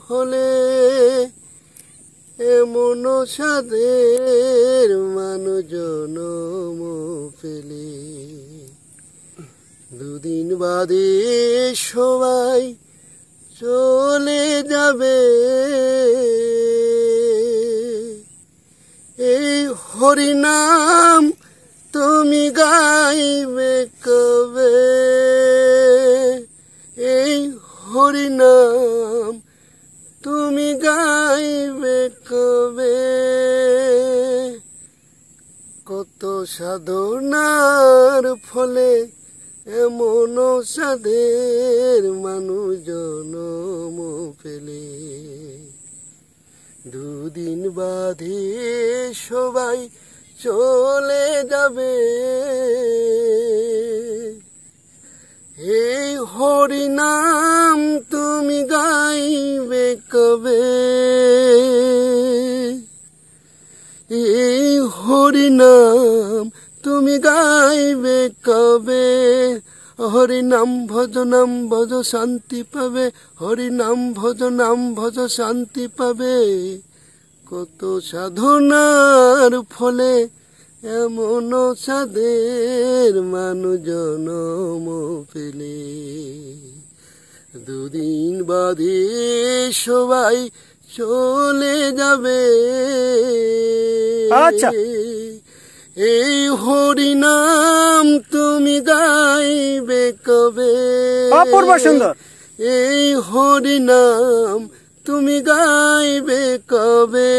ফলে এমন সাধের মানুষ জনম পেলে দুদিন বাদে সবাই চলে যাবে এই হরিনাম তুমি গাইবে কবে এই হরিনাম তুমি গাইবে কবে কত সাধনার ফলে এমন সাধের মানুষ জনম পেলে দুদিন বাদে সবাই চলে যাবে এই হরিনাম তুমি গাইবে কবে এই হরিনাম তুমি গাইবে কবে হরিনাম ভজ শান্তি পাবে হরিনাম ভজ শান্তি পাবে কত সাধনার ফলে এমন সাধের মানুষ জনম পেলে দুদিন বাদে সবাই চলে যাবে আচ্ছা এই হরিনাম তুমি গাইবে কবে অপূর্ব সুন্দর এই হরিনাম তুমি গাইবে কবে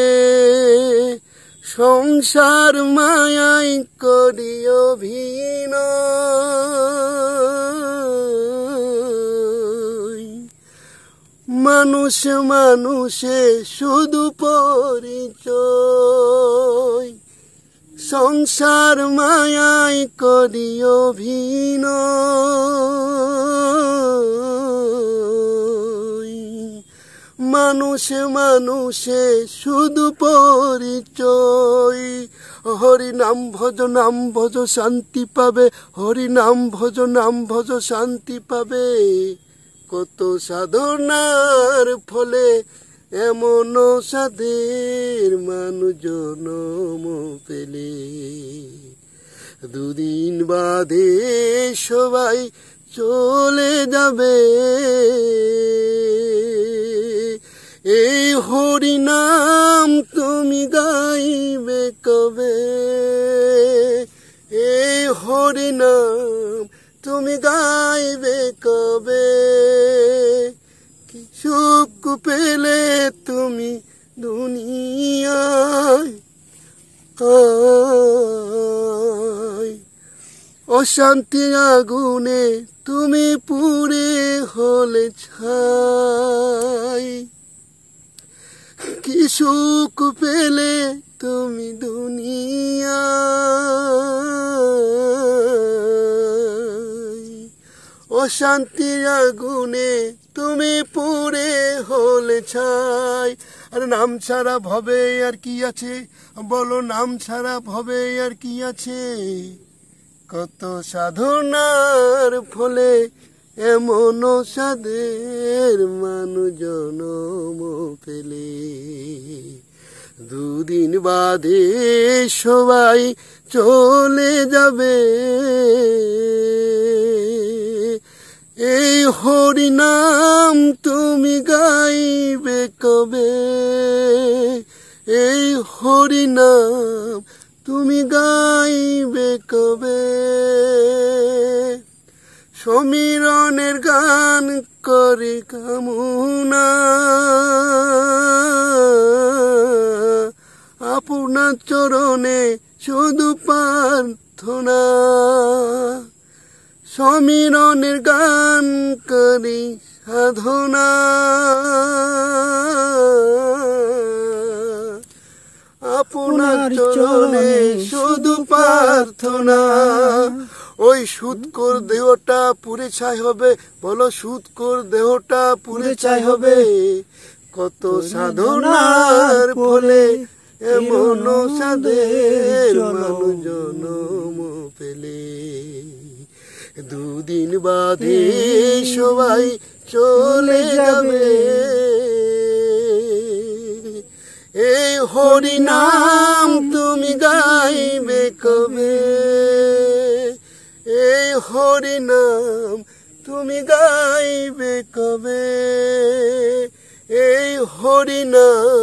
সংসার মায়াই করিও অভিনয় মানুষে মানুষে শুধু পরিচয় সংসার মায়াই করিও অভিনয় মানুষে মানুষে শুধু পরিচয় হরিনাম ভজ শান্তি পাবে হরিনাম ভজ শান্তি পাবে কত সাধনার ফলে এমন সাধের মানুষ জনম পেলে দুদিন বাদে সবাই চলে যাবে এই হরিনাম তুমি গাইবে কবে এই হরিনাম তুমি গাইবে কবে কি সুখ পেলে তুমি দুনিয়ায় অশান্তি আগুনে তুমি পুড়ে হলে ছাই কি সুখ পেলে তুমি দুনিয়ায় অশান্তির আগুনে তুমি পুড়ে হলে ছাই আর নাম ছাড়া ভবে আর কি আছে বলো নাম ছাড়া ভবে আর কি আছে কত সাধনার ফলে এমন সাধের মানুষ জনম পেলে দুদিন বাদে সবাই চলে যাবে এই হরিনাম তুমি গাইবে কবে এই হরিনাম তুমি গাইবে কবে সমীরণের গান করে কামনা আপনার চরণে শুধু প্রার্থনা সমীরণের গান করি সাধনা আপনার চরণে শুধু প্রার্থনা ওই সুৎকর দেহটা পুরে ছাই হবে বলো সুৎকর দেহটা পুরে ছাই হবে কত সাধনার ফলে এমন সাধের মানুষ জনম পেলে দুদিন বাদে সবাই চলে যাবে। হরি নাম তুমি গাইবে কবে, এই হরি নাম তুমি গাইবে কবে, এই হরি নাম